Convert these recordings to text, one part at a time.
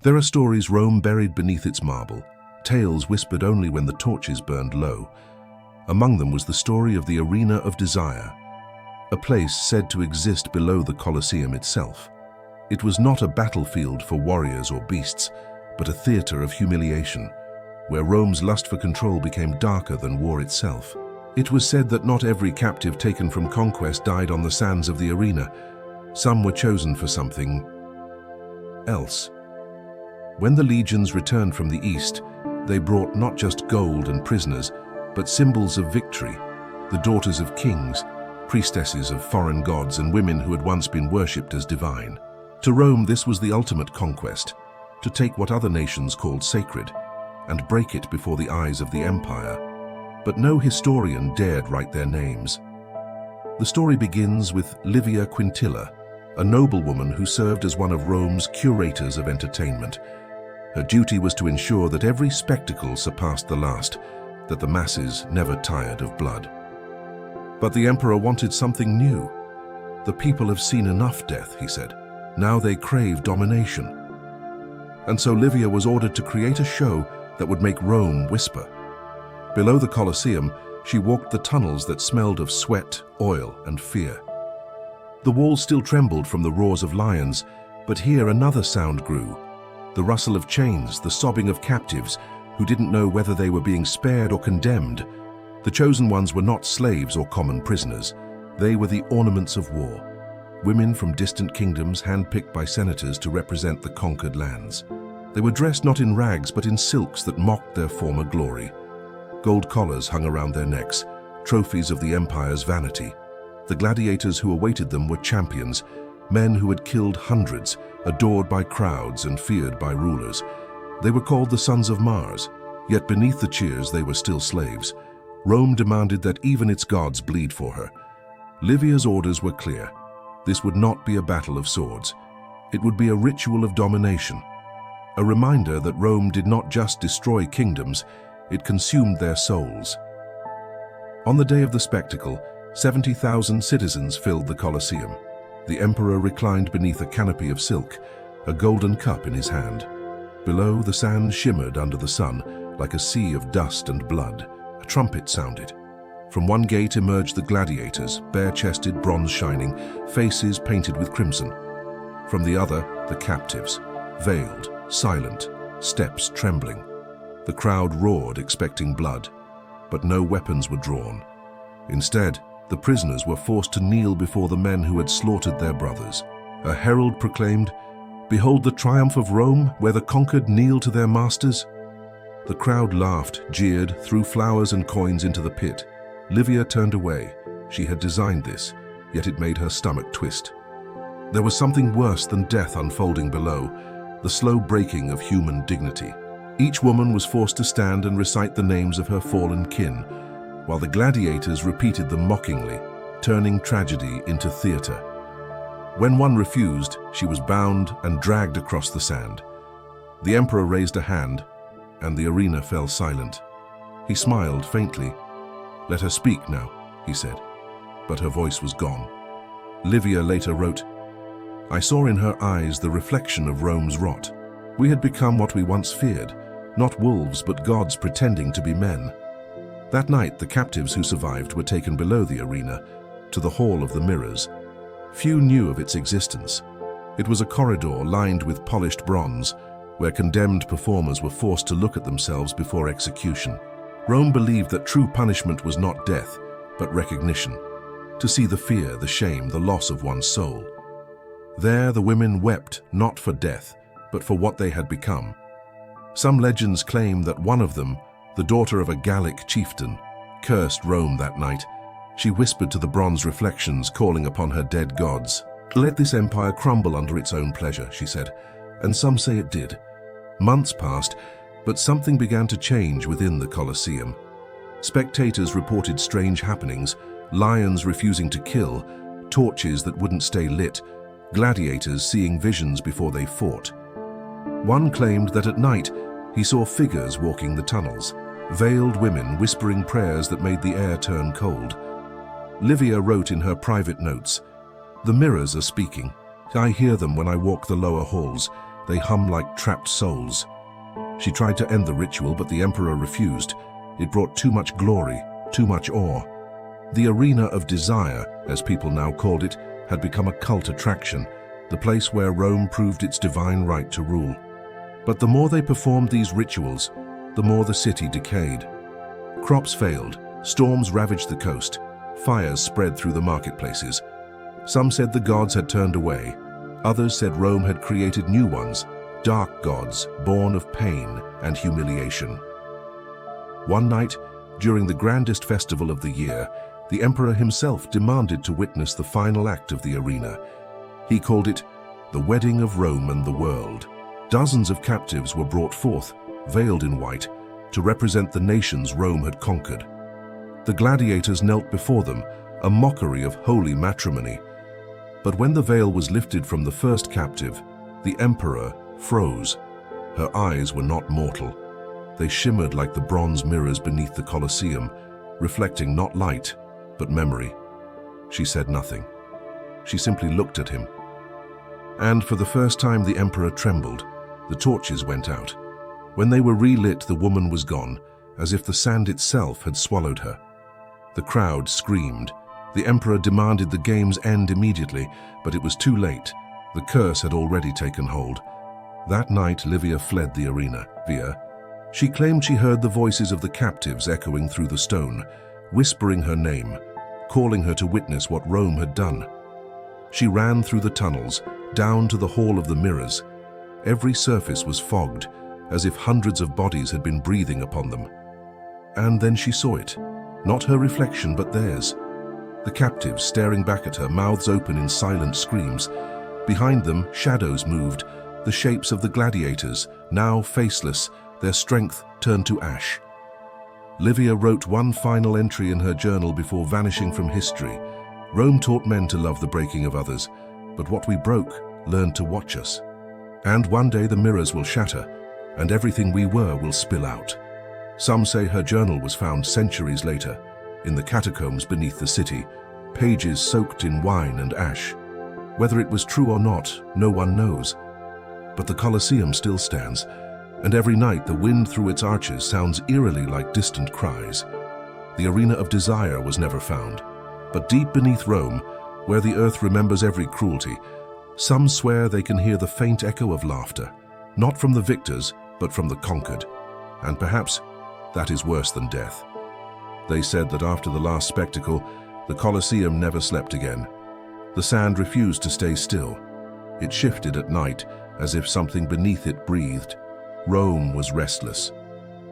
There are stories Rome buried beneath its marble, tales whispered only when the torches burned low. Among them was the story of the Arena of Desire, a place said to exist below the Colosseum itself. It was not a battlefield for warriors or beasts, but a theater of humiliation, where Rome's lust for control became darker than war itself. It was said that not every captive taken from conquest died on the sands of the arena. Some were chosen for something else. When the legions returned from the east, they brought not just gold and prisoners, but symbols of victory, the daughters of kings, priestesses of foreign gods, and women who had once been worshipped as divine. To Rome, this was the ultimate conquest, to take what other nations called sacred and break it before the eyes of the empire. But no historian dared write their names. The story begins with Livia Quintilla, a noblewoman who served as one of Rome's curators of entertainment. Her duty was to ensure that every spectacle surpassed the last, that the masses never tired of blood. But the emperor wanted something new. The people have seen enough death, he said. Now they crave domination. And so Livia was ordered to create a show that would make Rome whisper. Below the Colosseum, she walked the tunnels that smelled of sweat, oil, and fear. The walls still trembled from the roars of lions, but here another sound grew. The rustle of chains, the sobbing of captives who didn't know whether they were being spared or condemned. The chosen ones were not slaves or common prisoners. They were the ornaments of war. Women from distant kingdoms handpicked by senators to represent the conquered lands. They were dressed not in rags but in silks that mocked their former glory. Gold collars hung around their necks, trophies of the empire's vanity. The gladiators who awaited them were champions, men who had killed hundreds, adored by crowds and feared by rulers. They were called the Sons of Mars, yet beneath the cheers they were still slaves. Rome demanded that even its gods bleed for her. Livia's orders were clear. This would not be a battle of swords. It would be a ritual of domination, a reminder that Rome did not just destroy kingdoms, it consumed their souls. On the day of the spectacle, 70,000 citizens filled the Colosseum. The emperor reclined beneath a canopy of silk, a golden cup in his hand. Below, the sand shimmered under the sun like a sea of dust and blood. A trumpet sounded. From one gate emerged the gladiators, bare-chested, bronze-shining, faces painted with crimson. From the other, the captives, veiled, silent, steps trembling. The crowd roared, expecting blood, but no weapons were drawn. Instead, the prisoners were forced to kneel before the men who had slaughtered their brothers. A herald proclaimed, "Behold the triumph of Rome, where the conquered kneel to their masters." The crowd laughed, jeered, threw flowers and coins into the pit. Livia turned away. She had designed this, yet it made her stomach twist. There was something worse than death unfolding below, the slow breaking of human dignity. Each woman was forced to stand and recite the names of her fallen kin, while the gladiators repeated them mockingly, turning tragedy into theater. When one refused, she was bound and dragged across the sand. The emperor raised a hand, and the arena fell silent. He smiled faintly. "Let her speak now," he said, but her voice was gone. Livia later wrote, "I saw in her eyes the reflection of Rome's rot. We had become what we once feared, not wolves but gods pretending to be men." That night, the captives who survived were taken below the arena, to the Hall of the Mirrors. Few knew of its existence. It was a corridor lined with polished bronze, where condemned performers were forced to look at themselves before execution. Rome believed that true punishment was not death, but recognition, to see the fear, the shame, the loss of one's soul. There, the women wept not for death, but for what they had become. Some legends claim that one of them, the daughter of a Gallic chieftain, cursed Rome that night. She whispered to the bronze reflections, calling upon her dead gods. "Let this empire crumble under its own pleasure," she said, and some say it did. Months passed, but something began to change within the Colosseum. Spectators reported strange happenings, lions refusing to kill, torches that wouldn't stay lit, gladiators seeing visions before they fought. One claimed that at night he saw figures walking the tunnels, veiled women whispering prayers that made the air turn cold. Livia wrote in her private notes, "The mirrors are speaking. I hear them when I walk the lower halls. They hum like trapped souls. She tried to end the ritual, but the emperor refused. It brought too much glory, too much awe. The Arena of Desire, as people now called it, had become a cult attraction, the place where Rome proved its divine right to rule. But the more they performed these rituals, the more the city decayed. Crops failed, storms ravaged the coast, fires spread through the marketplaces. Some said the gods had turned away. Others said Rome had created new ones, dark gods born of pain and humiliation. One night, during the grandest festival of the year, the emperor himself demanded to witness the final act of the arena. He called it the wedding of Rome and the world. Dozens of captives were brought forth, veiled in white, to represent the nations Rome had conquered. The gladiators knelt before them, a mockery of holy matrimony. But when the veil was lifted from the first captive, the emperor froze. Her eyes were not mortal. They shimmered like the bronze mirrors beneath the Colosseum, reflecting not light, but memory. She said nothing. She simply looked at him. And for the first time the emperor trembled. The torches went out. When they were relit, the woman was gone, as if the sand itself had swallowed her. The crowd screamed. The emperor demanded the games end immediately, but it was too late. The curse had already taken hold. That night, Livia fled the arena. She claimed she heard the voices of the captives echoing through the stone, whispering her name, calling her to witness what Rome had done. She ran through the tunnels, down to the Hall of the Mirrors. Every surface was fogged, as if hundreds of bodies had been breathing upon them. And then she saw it, not her reflection but theirs. The captives staring back at her, mouths open in silent screams. Behind them, shadows moved, the shapes of the gladiators, now faceless, their strength turned to ash. Livia wrote one final entry in her journal before vanishing from history. Rome taught men to love the breaking of others, but what we broke learned to watch us. And one day the mirrors will shatter, and everything we were will spill out. Some say her journal was found centuries later, in the catacombs beneath the city, pages soaked in wine and ash. Whether it was true or not, no one knows. But the Colosseum still stands, and every night the wind through its arches sounds eerily like distant cries. The Arena of Desire was never found, but deep beneath Rome, where the earth remembers every cruelty, some swear they can hear the faint echo of laughter, not from the victors, but from the conquered. And perhaps that is worse than death. They said that after the last spectacle, the Colosseum never slept again. The sand refused to stay still. It shifted at night, as if something beneath it breathed. Rome was restless.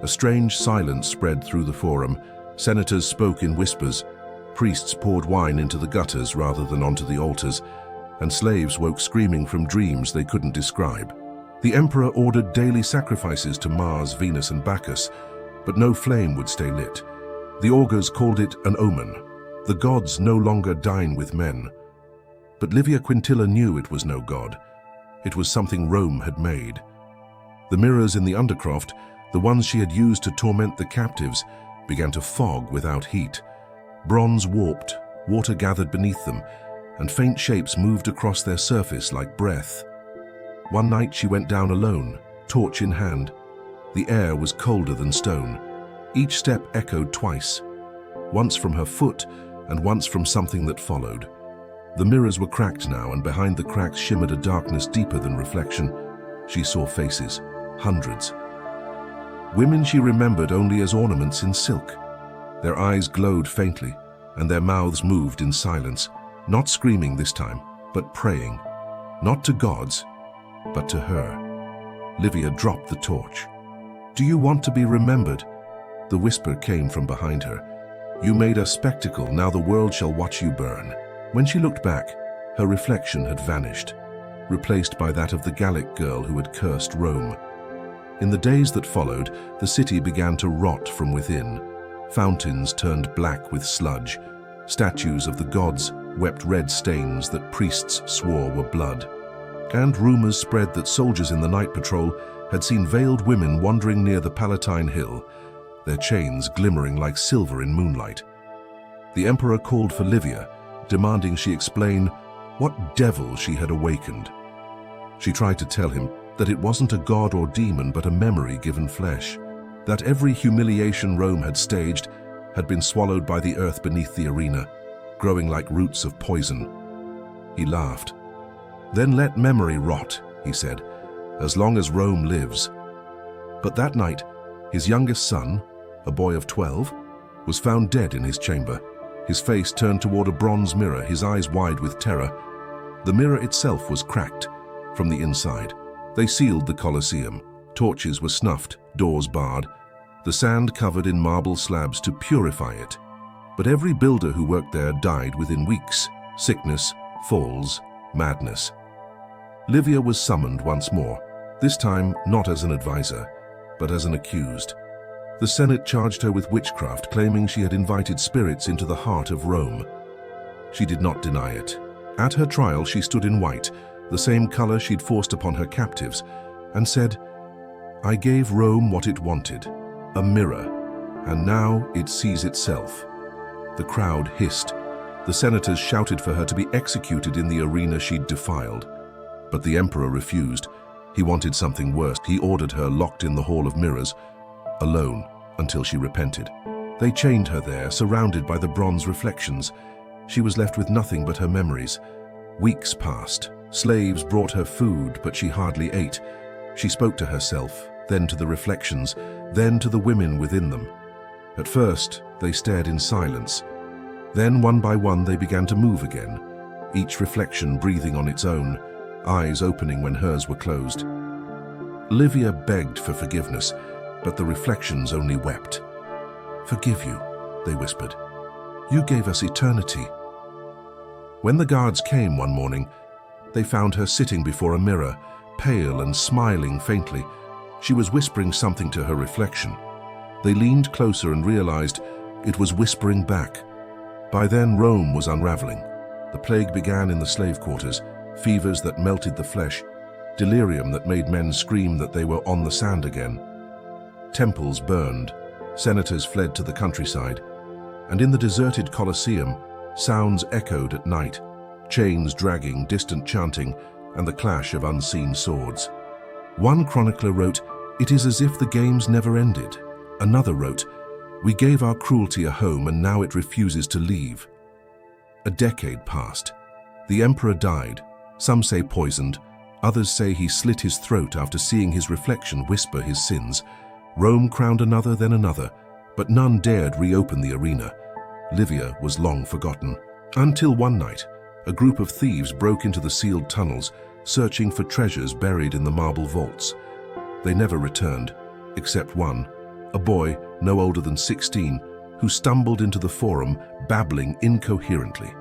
A strange silence spread through the forum. Senators spoke in whispers. Priests poured wine into the gutters rather than onto the altars, and slaves woke screaming from dreams they couldn't describe. The emperor ordered daily sacrifices to Mars, Venus, and Bacchus, but no flame would stay lit. The augurs called it an omen. The gods no longer dine with men. But Livia Quintilla knew it was no god. It was something Rome had made. The mirrors in the undercroft, the ones she had used to torment the captives, began to fog without heat. Bronze warped, water gathered beneath them, and faint shapes moved across their surface like breath. One night she went down alone, torch in hand. The air was colder than stone. Each step echoed twice, once from her foot and once from something that followed. The mirrors were cracked now, and behind the cracks shimmered a darkness deeper than reflection. She saw faces, hundreds. Women she remembered only as ornaments in silk. Their eyes glowed faintly, and their mouths moved in silence, not screaming this time, but praying. Not to gods, but to her. Livia dropped the torch. "Do you want to be remembered?" The whisper came from behind her. "You made a spectacle, now the world shall watch you burn." When she looked back, her reflection had vanished, replaced by that of the Gallic girl who had cursed Rome. In the days that followed, the city began to rot from within. Fountains turned black with sludge. Statues of the gods wept red stains that priests swore were blood. And rumors spread that soldiers in the night patrol had seen veiled women wandering near the Palatine Hill, their chains glimmering like silver in moonlight. The emperor called for Livia, demanding she explain what devil she had awakened. She tried to tell him that it wasn't a god or demon but a memory given flesh, that every humiliation Rome had staged had been swallowed by the earth beneath the arena, growing like roots of poison. He laughed. "Then let memory rot," he said, "as long as Rome lives." But that night, his youngest son, a boy of 12, was found dead in his chamber, his face turned toward a bronze mirror, his eyes wide with terror. The mirror itself was cracked from the inside. They sealed the Colosseum. Torches were snuffed, doors barred, the sand covered in marble slabs to purify it. But every builder who worked there died within weeks. Sickness, falls, madness. Livia was summoned once more, this time not as an advisor, but as an accused. The Senate charged her with witchcraft, claiming she had invited spirits into the heart of Rome. She did not deny it. At her trial, she stood in white, the same color she'd forced upon her captives, and said, "I gave Rome what it wanted, a mirror, and now it sees itself." The crowd hissed. The senators shouted for her to be executed in the arena she'd defiled. But the emperor refused. He wanted something worse. He ordered her locked in the Hall of Mirrors, alone until she repented. They chained her there, surrounded by the bronze reflections. She was left with nothing but her memories. Weeks passed. Slaves brought her food, but she hardly ate. She spoke to herself, then to the reflections, then to the women within them. At first, they stared in silence. Then, one by one, they began to move again, each reflection breathing on its own, eyes opening when hers were closed. Livia begged for forgiveness, but the reflections only wept. "Forgive you," they whispered. "You gave us eternity." When the guards came one morning, they found her sitting before a mirror, pale and smiling faintly. She was whispering something to her reflection. They leaned closer and realized it was whispering back. By then, Rome was unraveling. The plague began in the slave quarters, fevers that melted the flesh, delirium that made men scream that they were on the sand again. Temples burned, senators fled to the countryside, and in the deserted Colosseum, sounds echoed at night, chains dragging, distant chanting, and the clash of unseen swords. One chronicler wrote, "It is as if the games never ended." Another wrote, "We gave our cruelty a home and now it refuses to leave." A decade passed. The emperor died, some say poisoned, others say he slit his throat after seeing his reflection whisper his sins. Rome crowned another, then another, but none dared reopen the arena. Livia was long forgotten. Until one night, a group of thieves broke into the sealed tunnels, searching for treasures buried in the marble vaults. They never returned, except one, a boy no older than 16, who stumbled into the forum, babbling incoherently.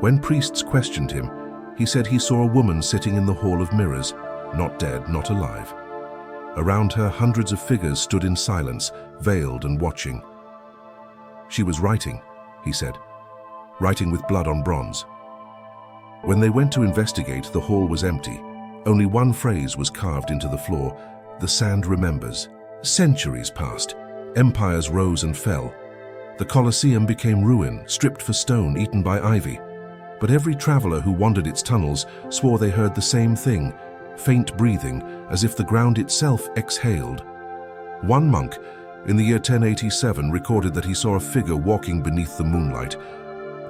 When priests questioned him, he said he saw a woman sitting in the Hall of Mirrors, not dead, not alive. Around her, hundreds of figures stood in silence, veiled and watching. She was writing, he said, writing with blood on bronze. When they went to investigate, the hall was empty. Only one phrase was carved into the floor: "The sand remembers." Centuries passed. Empires rose and fell. The Colosseum became ruin, stripped for stone, eaten by ivy. But every traveler who wandered its tunnels swore they heard the same thing, faint breathing, as if the ground itself exhaled. One monk, in the year 1087, recorded that he saw a figure walking beneath the moonlight,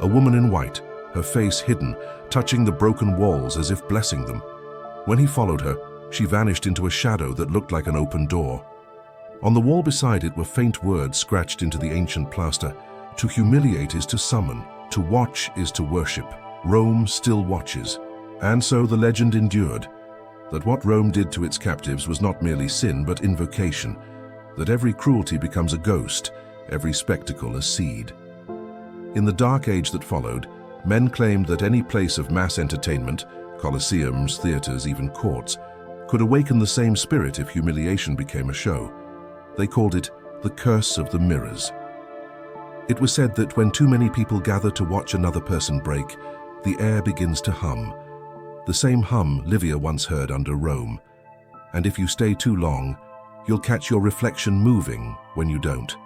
a woman in white, her face hidden, touching the broken walls as if blessing them. When he followed her, she vanished into a shadow that looked like an open door. On the wall beside it were faint words scratched into the ancient plaster: "To humiliate is to summon, to watch is to worship. Rome still watches." And so the legend endured, that what Rome did to its captives was not merely sin but invocation, that every cruelty becomes a ghost, every spectacle a seed. In the dark age that followed, men claimed that any place of mass entertainment, colosseums, theaters, even courts, could awaken the same spirit if humiliation became a show. They called it the curse of the mirrors. It was said that when too many people gather to watch another person break, the air begins to hum. The same hum Livia once heard under Rome. And if you stay too long, you'll catch your reflection moving when you don't.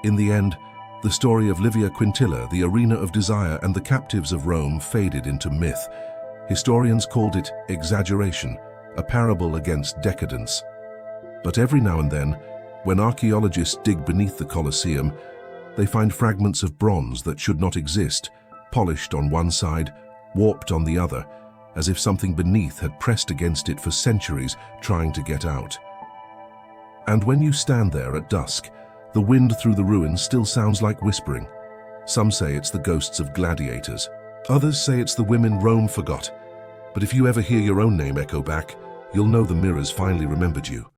In the end, the story of Livia Quintilla, the arena of desire, and the captives of Rome faded into myth. Historians called it exaggeration, a parable against decadence. But every now and then, when archaeologists dig beneath the Colosseum, they find fragments of bronze that should not exist, polished on one side, warped on the other, as if something beneath had pressed against it for centuries, trying to get out. And when you stand there at dusk, the wind through the ruins still sounds like whispering. Some say it's the ghosts of gladiators. Others say it's the women Rome forgot. But if you ever hear your own name echo back, you'll know the mirrors finally remembered you.